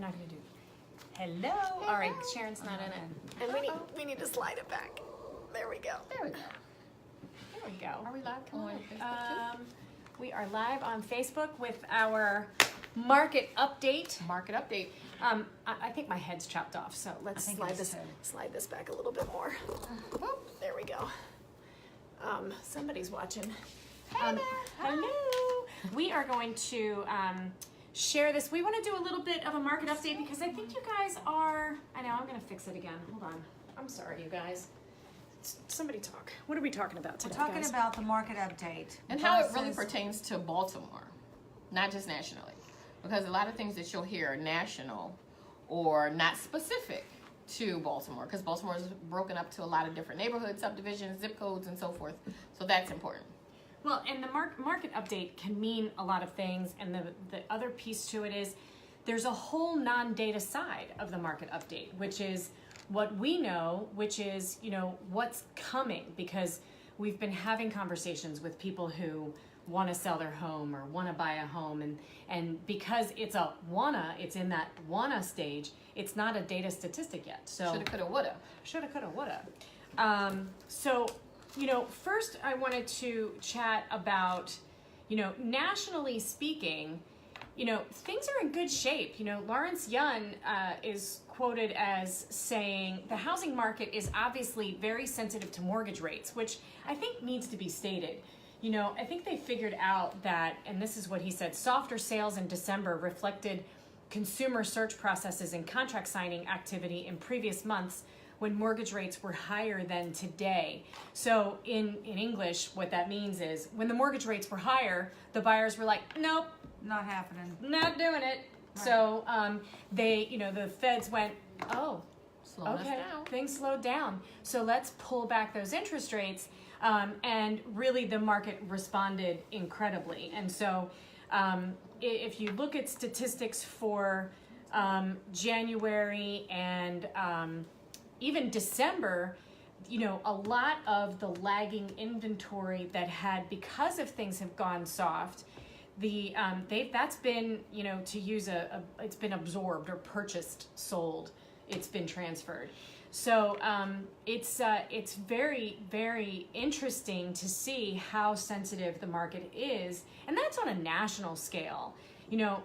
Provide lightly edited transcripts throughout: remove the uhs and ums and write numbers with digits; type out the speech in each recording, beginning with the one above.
not going to do hello. All right, Sharon's not in it. And we need to slide it back. There we go. There we go. There we go. Are we live on Facebook too? We are live on Facebook with our market update. Market update. I think my head's chopped off, so let's Slide this back a little bit more. There we go. Somebody's watching. Hey there. Hello. We are going to share this. We want to do a little bit of a market update because I think you guys are, I know, I'm going to fix it again. Hold on. I'm sorry, you guys. Somebody talk. What are we talking about today, We're talking about the market update. And how it really pertains to Baltimore, not just nationally. Because a lot of things that you'll hear are national or not specific to Baltimore. Because Baltimore is broken up to a lot of different neighborhoods, subdivisions, zip codes, and so forth. So that's important. Well, and the market update can mean a lot of things, and the other piece to it is there's a whole non-data side of the market update, which is what we know, which is, you know, what's coming, because we've been having conversations with people who want to sell their home or want to buy a home, and because it's in that wanna stage, it's not a data statistic yet. So Shoulda, coulda, woulda. Shoulda, coulda, woulda. So, you know, first I wanted to chat about, you know, nationally speaking, you know, things are in good shape. You know, Lawrence Yun is quoted as saying the housing market is obviously very sensitive to mortgage rates, which I think needs to be stated. You know, I think they figured out that, and this is what he said, softer sales in December reflected consumer search processes and contract signing activity in previous months when mortgage rates were higher than today. So in English, what that means is when the mortgage rates were higher, the buyers were like, nope, Not happening. not doing it. Right. So they, you know, the feds went, oh, Slowing us okay, down. things slowed down. So let's pull back those interest rates. And really the market responded incredibly. And so if you look at statistics for January and even December, you know, a lot of the lagging inventory that had, because of things have gone soft, that's been, you know, to use it's been absorbed or purchased, sold, it's been transferred. So it's very, very interesting to see how sensitive the market is, and that's on a national scale. You know,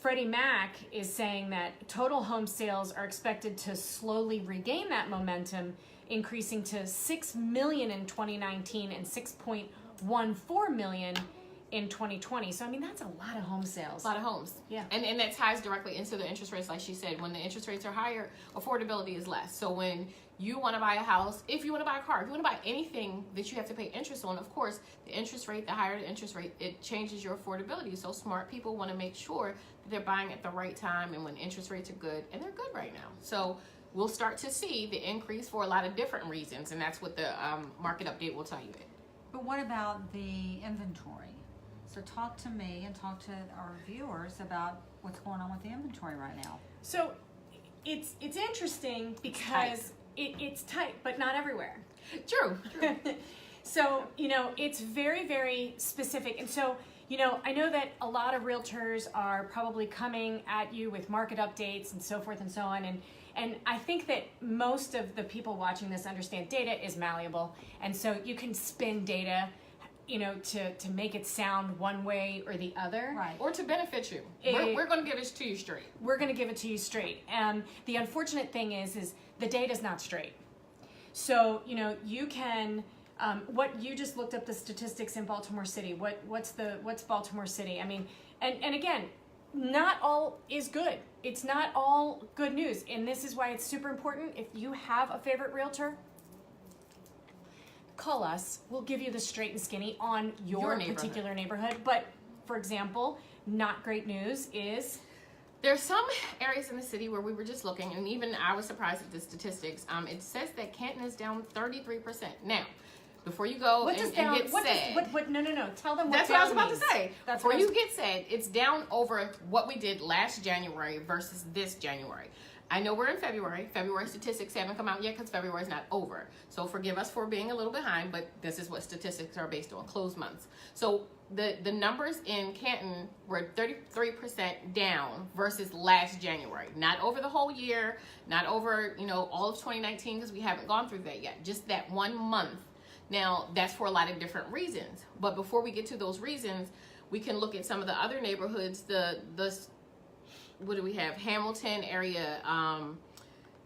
Freddie Mac is saying that total home sales are expected to slowly regain that momentum, increasing to 6 million in 2019 and 6.14 million in 2020. So, I mean, that's a lot of home sales. A lot of homes. Yeah. And that ties directly into the interest rates, like she said. When the interest rates are higher, affordability is less. So when you want to buy a house, if you want to buy a car, if you want to buy anything that you have to pay interest on, of course, the interest rate, the higher the interest rate, it changes your affordability. So smart people want to make sure that they're buying at the right time and when interest rates are good, and they're good right now. So we'll start to see the increase for a lot of different reasons, and that's what the market update will tell you. But what about the inventory? So talk to me and talk to our viewers about what's going on with the inventory right now. So it's interesting because it's tight, but not everywhere. True. So, you know, it's very, very specific. And so, you know, I know that a lot of realtors are probably coming at you with market updates and so forth and so on. And I think that most of the people watching this understand data is malleable. And so you can spin data, you know, to make it sound one way or the other. Right. Or to benefit you. We're going to give it to you straight. We're going to give it to you straight. And the unfortunate thing is the data's not straight. So, you know, you can, what you just looked up the statistics in Baltimore City. What's Baltimore City? I mean, and again, not all is good. It's not all good news. And this is why it's super important. If you have a favorite realtor, call us. We'll give you the straight and skinny on your particular neighborhood. But for example, not great news is There's some areas in the city where we were just looking, and even I was surprised at the statistics. It says that Canton is down 33%. Now, before you go and get sad. No. Tell them what that's what I was about means. to say. Before you get sad, it's down over what we did last January versus this January. I know we're in February. February statistics haven't come out yet because February is not over. So forgive us for being a little behind, but this is what statistics are based on, closed months. So the numbers in Canton were 33% down versus last January. Not over the whole year, not over, all of 2019 because we haven't gone through that yet. Just that 1 month. Now, that's for a lot of different reasons. But before we get to those reasons, we can look at some of the other neighborhoods, what do we have? Hamilton area,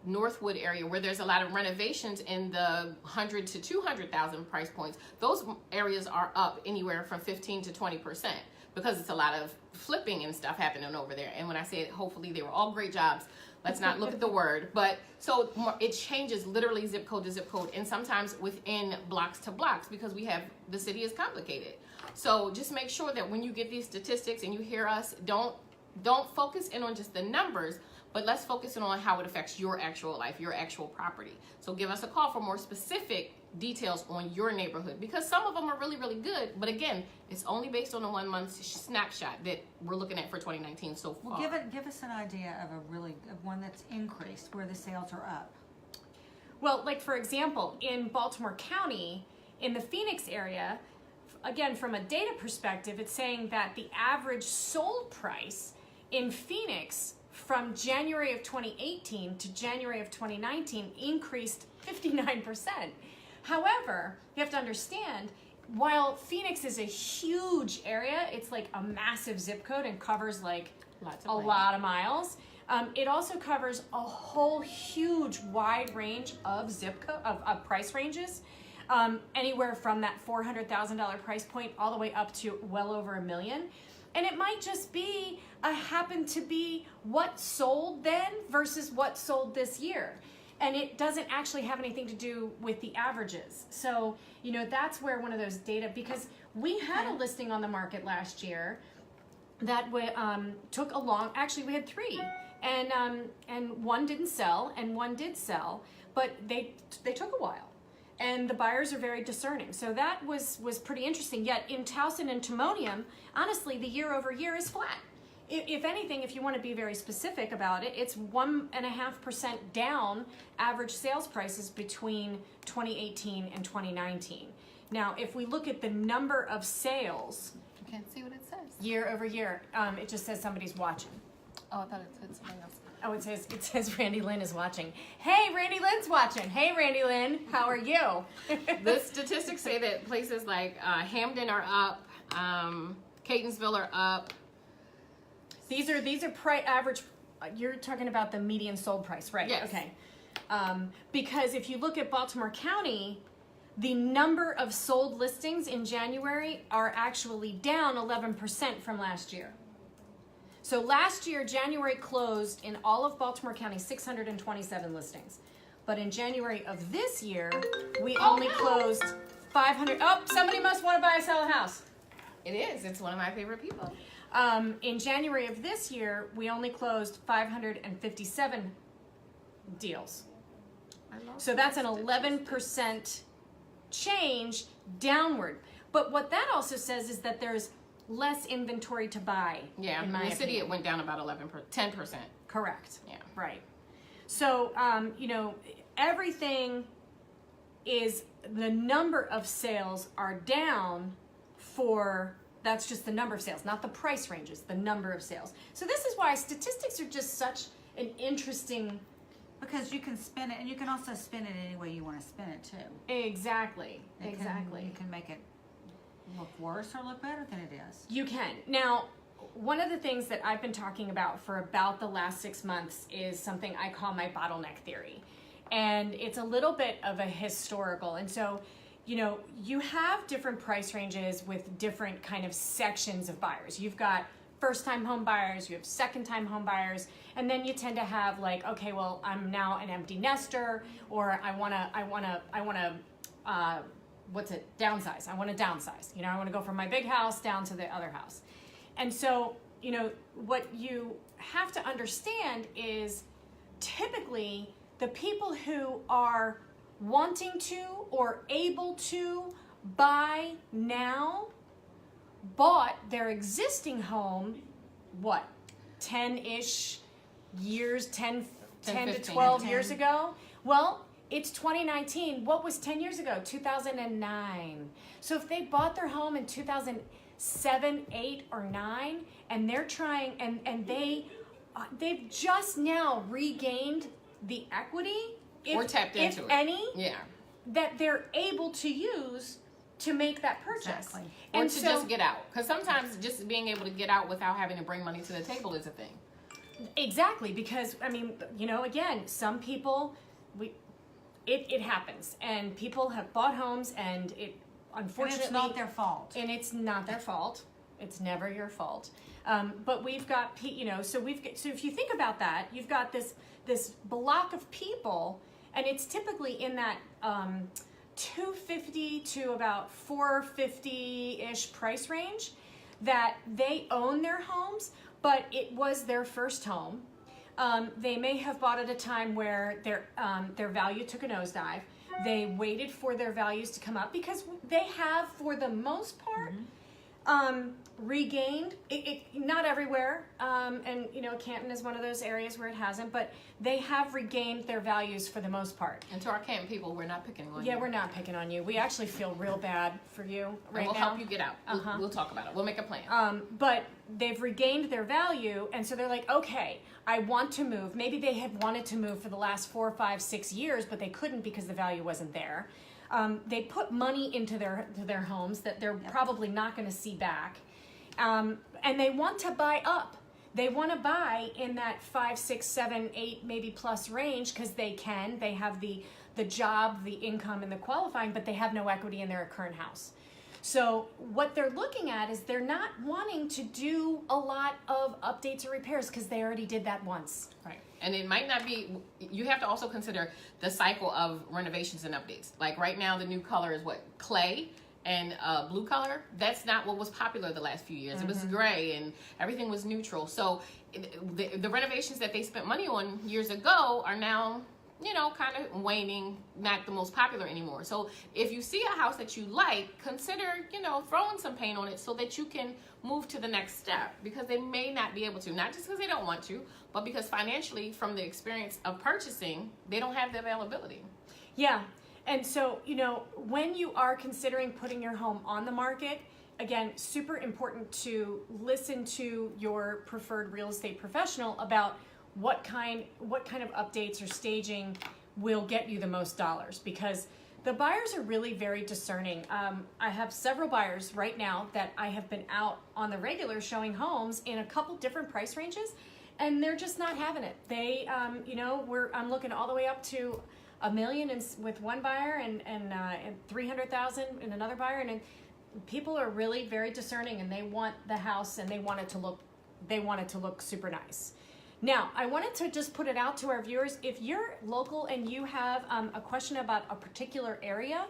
Northwood area, where there's a lot of renovations in the 100 to 200,000 price points. Those areas are up anywhere from 15 to 20% because it's a lot of flipping and stuff happening over there. And when I say hopefully they were all great jobs, let's not look at the word, but so it changes literally zip code to zip code and sometimes within blocks to blocks because the city is complicated. So just make sure that when you get these statistics and you hear us, don't focus in on just the numbers, but let's focus in on how it affects your actual life, your actual property. So give us a call for more specific details on your neighborhood because some of them are really, really good. But again, it's only based on a 1 month snapshot that we're looking at for 2019 so far. Well, give us an idea of one that's increased where the sales are up. Well, like for example, in Baltimore County, in the Phoenix area, again, from a data perspective, it's saying that the average sold price in Phoenix from January of 2018 to January of 2019 increased 59%. However, you have to understand, while Phoenix is a huge area, it's like a massive zip code and covers like a lot of miles. It also covers a whole huge wide range of zip code of price ranges, anywhere from that $400,000 price point all the way up to well over $1 million. And it might just be happen to be what sold then versus what sold this year. And it doesn't actually have anything to do with the averages. So, that's where one of those data, because we had a listing on the market last year that took actually we had 3. And one didn't sell and one did sell, but they took a while. And the buyers are very discerning. So that was pretty interesting. Yet in Towson and Timonium, honestly, the year over year is flat. If anything, if you want to be very specific about it, it's 1.5% down average sales prices between 2018 and 2019. Now, if we look at the number of sales, You can't see what it says. year over year, it just says somebody's watching. Oh, I thought it said something else. Oh, it says Randy Lynn is watching. Hey, Randy Lynn's watching. Hey, Randy Lynn, how are you? The statistics say that places like Hamden are up, Catonsville are up. These are average. You're talking about the median sold price, right? Yes. Okay. Because if you look at Baltimore County, the number of sold listings in January are actually down 11% from last year. So last year, January closed in all of Baltimore County 627 listings. But in January of this year, we only closed 500. Oh, somebody must want to buy or sell a house. It is. It's one of my favorite people. In January of this year, we only closed 557 deals. So that's an 11% change downward. But what that also says is that there's less inventory to buy. Yeah, in my the city opinion. it went down about 10%. Correct. Yeah. Right. So, everything is, the number of sales are down that's just the number of sales, not the price ranges, the number of sales. So this is why statistics are just such an interesting. Because you can spin it, and you can also spin it any way you want to spin it too. Exactly. You can make it look worse or look better than it is. You can. Now, one of the things that I've been talking about for about the last 6 months is something I call my bottleneck theory. And it's a little bit of a historical. And so, you have different price ranges with different kind of sections of buyers. You've got first-time home buyers, you have second-time home buyers, and then you tend to have like, okay, well, I'm now an empty nester, or I wanna downsize. I want to downsize. I want to go from my big house down to the other house. And so, what you have to understand is typically the people who are wanting to or able to buy now bought their existing home, 10-ish years, 10, 10 to 15. 12 years ago. Well, it's 2019. What was 10 years ago? 2009. So if they bought their home in 2007, 8, or 9, and they're trying, and they've just now regained the equity, Or tapped into if it. any, Yeah. that they're able to use to make that purchase. Exactly. Or And to so, just get out. Because sometimes just being able to get out without having to bring money to the table is a thing. exactly, because I mean, again, some people, it happens, and people have bought homes, and it And unfortunately it's not their fault. and it's not their fault. It's never your fault. But we've got, so if you think about that, you've got this block of people, and it's typically in that $250 to about $450-ish price range, that they own their homes, but it was their first home. They may have bought at a time where their value took a nosedive. They waited for their values to come up, because they have, for the most part, regained it. Not everywhere, and Canton is one of those areas where it hasn't, but they have regained their values for the most part. And to our Canton people, we're not picking on you. Yeah, we're not picking on you. We actually feel real bad for you right And we'll now. help you get out. We'll talk about it. We'll make a plan. But they've regained their value, and so they're like, okay, I want to move. Maybe they had wanted to move for the last 4, 5, 6 years, but they couldn't because the value wasn't there. They put money into their homes that they're probably not going to see back, and they want to buy up. They want to buy in that 5, 6, 7, 8, maybe plus range, because they can. They have the job, the income, and the qualifying, but they have no equity in their current house. So what they're looking at is they're not wanting to do a lot of updates or repairs, because they already did that once. Right. And it might not be, you have to also consider the cycle of renovations and updates. Like right now, the new color is what? Clay and blue color. That's not what was popular the last few years. It was gray and everything was neutral. So the renovations that they spent money on years ago are now, kind of waning, not the most popular anymore. So if you see a house that you like, consider, throwing some paint on it so that you can move to the next step, because they may not be able to, not just because they don't want to, but because financially, from the experience of purchasing, they don't have the availability. Yeah. And so, when you are considering putting your home on the market, again, super important to listen to your preferred real estate professional about what kind of updates or staging will get you the most dollars, because the buyers are really very discerning. I have several buyers right now that I have been out on the regular showing homes in a couple different price ranges, and they're just not having it. They, I'm looking all the way up to $1 million with one buyer and 300,000 in another buyer, and people are really very discerning, and they want the house, and they want it to look super nice. Now, I wanted to just put it out to our viewers. If you're local and you have a question about a particular area,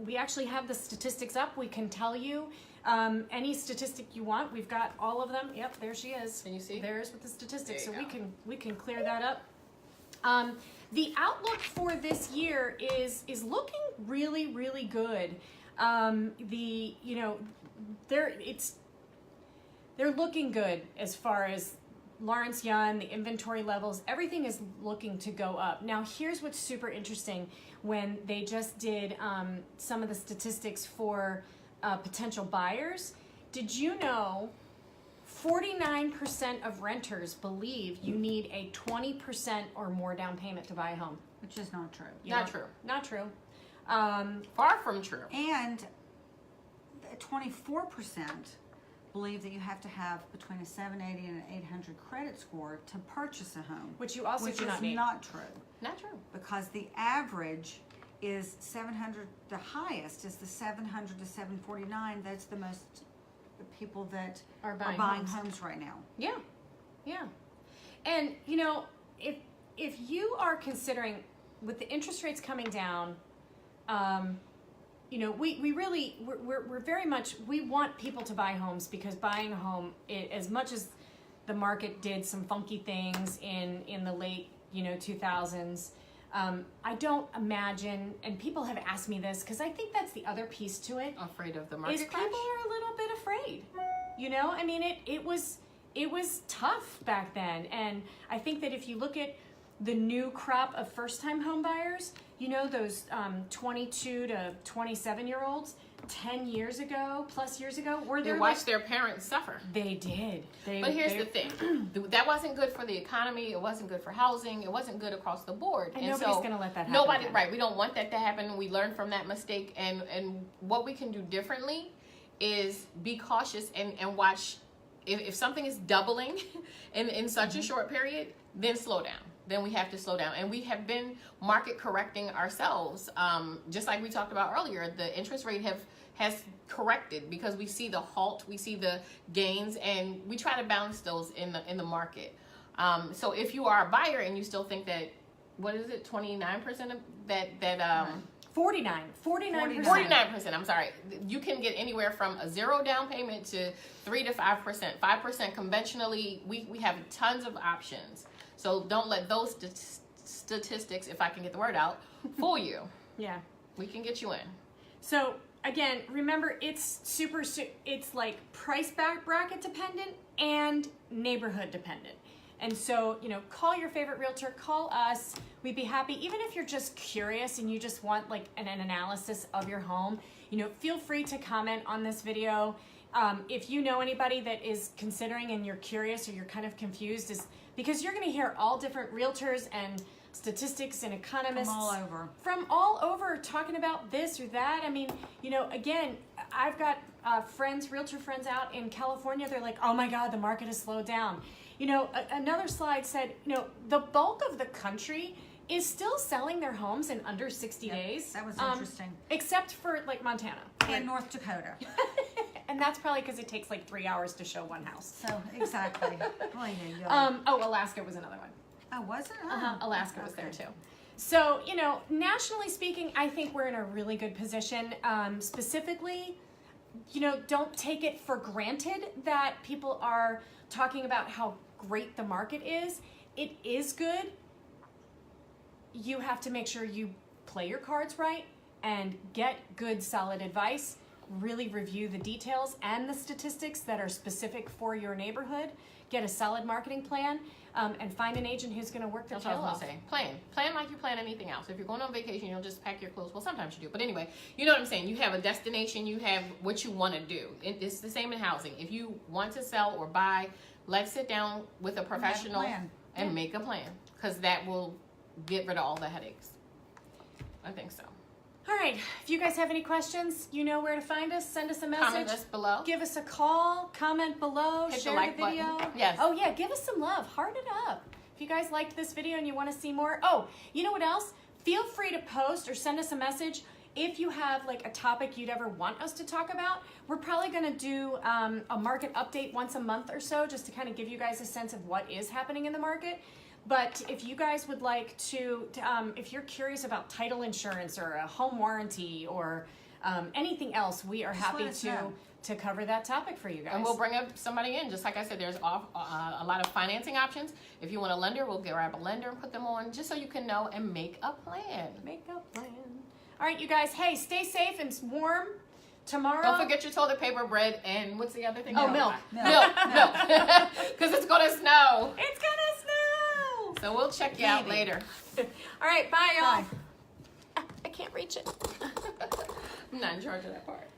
we actually have the statistics up. We can tell you any statistic you want. We've got all of them. Yep, there she is. Can you see? There's with the statistics. So There you we can clear that up. The outlook for this year is looking really, really good. They're looking good as far as Lawrence Yun, the inventory levels, everything is looking to go up. Now, here's what's super interesting. When they just did some of the statistics for potential buyers, did you know 49% of renters believe you need a 20% or more down payment to buy a home? Which is not true. True. Not true. Far from true. And 24% believe that you have to have between a 780 and an 800 credit score to purchase a home. Which you also which do is not need. not true. Not true. Because the average is 700, the highest is the 700 to 749. That's the most people that Are are buying buying homes. homes right now. Yeah, yeah. And if you are considering, with the interest rates coming down, we're very much, we want people to buy homes, because buying a home, as much as the market did some funky things in the late 2000s, I don't imagine, and people have asked me this, because I think that's the other piece to it, Afraid of the is market people crash. are a little bit afraid. It was tough back then, and I think that if you look at the new crop of first-time home buyers, you know, those 22 to 27-year-olds, 10 years ago, plus years ago, were They there watched their parents suffer. They did. But here's the thing. That wasn't good for the economy. It wasn't good for housing. It wasn't good across the board. And nobody's going to let that happen. Nobody, again. right. We don't want that to happen. We learned from that mistake. And what we can do differently is be cautious and watch. If something is doubling in such a short period, then slow down. Then we have to slow down. And we have been market correcting ourselves. Just like we talked about earlier, the interest rate has corrected because we see the halt, we see the gains, and we try to balance those in the market. So if you are a buyer and you still think that, what is it, 29% of that 49%. 49%, I'm sorry. You can get anywhere from a 0 down payment to 3 to 5%. 5% conventionally, we have tons of options. So don't let those statistics, if I can get the word out, fool you. Yeah. We can get you in. So again, remember, it's it's like price bracket dependent and neighborhood dependent. And so, you know, call your favorite realtor, call us. We'd be happy, even if you're just curious and you just want like an analysis of your home, you know, feel free to comment on this video. If you know anybody that is considering and you're curious or you're kind of confused, is because you're going to hear all different realtors and statistics and economists from all over talking about this or that. I mean, you know, again, I've got realtor friends out in California. They're like, oh my God, the market has slowed down. You know, another slide said, you know, the bulk of the country is still selling their homes in under 60 days. That was interesting. Except for like Montana. And North Dakota. And that's probably because it takes like 3 hours to show one house. So, exactly. Alaska was another one. Oh, was it? Oh, Alaska was there too. So, you know, nationally speaking, I think we're in a really good position. Specifically, you know, don't take it for granted that people are talking about how great the market is. It is good. You have to make sure you play your cards right and get good, solid advice. Really review the details and the statistics that are specific for your neighborhood. Get a solid marketing plan, and find an agent who's going to work their That's what I tail was off. going to say. Plan like you plan anything else. If you're going on vacation, you don't just pack your clothes. Well, sometimes you do. But anyway, you know what I'm saying. You have a destination. You have what you want to do. It's the same in housing. If you want to sell or buy, let's sit down with a professional and make a plan, because that will get rid of all the headaches. I think so. All right. If you guys have any questions, you know where to find us. Send us a message. Comment us below. Give us a call. Comment below. Hit share the like the video. button. Yes. Oh, yeah. Give us some love. Heart it up. If you guys liked this video and you want to see more. Oh, you know what else? Feel free to post or send us a message if you have like a topic you'd ever want us to talk about. We're probably going to do a market update once a month or so, just to kind of give you guys a sense of what is happening in the market. But if you guys would like to if you're curious about title insurance or a home warranty or anything else, we are happy to cover that topic for you guys. And we'll bring up somebody in. Just like I said, there's a lot of financing options. If you want a lender, we'll grab a lender and put them on, just so you can know and make a plan. Make a plan. All right, you guys. Hey, stay safe and warm tomorrow. Don't forget your toilet paper, bread, and what's the other thing? Oh, milk. Milk. Because it's going to snow. It's going to snow. So we'll check you out later. All right, bye, y'all. Bye. I can't reach it. I'm not in charge of that part.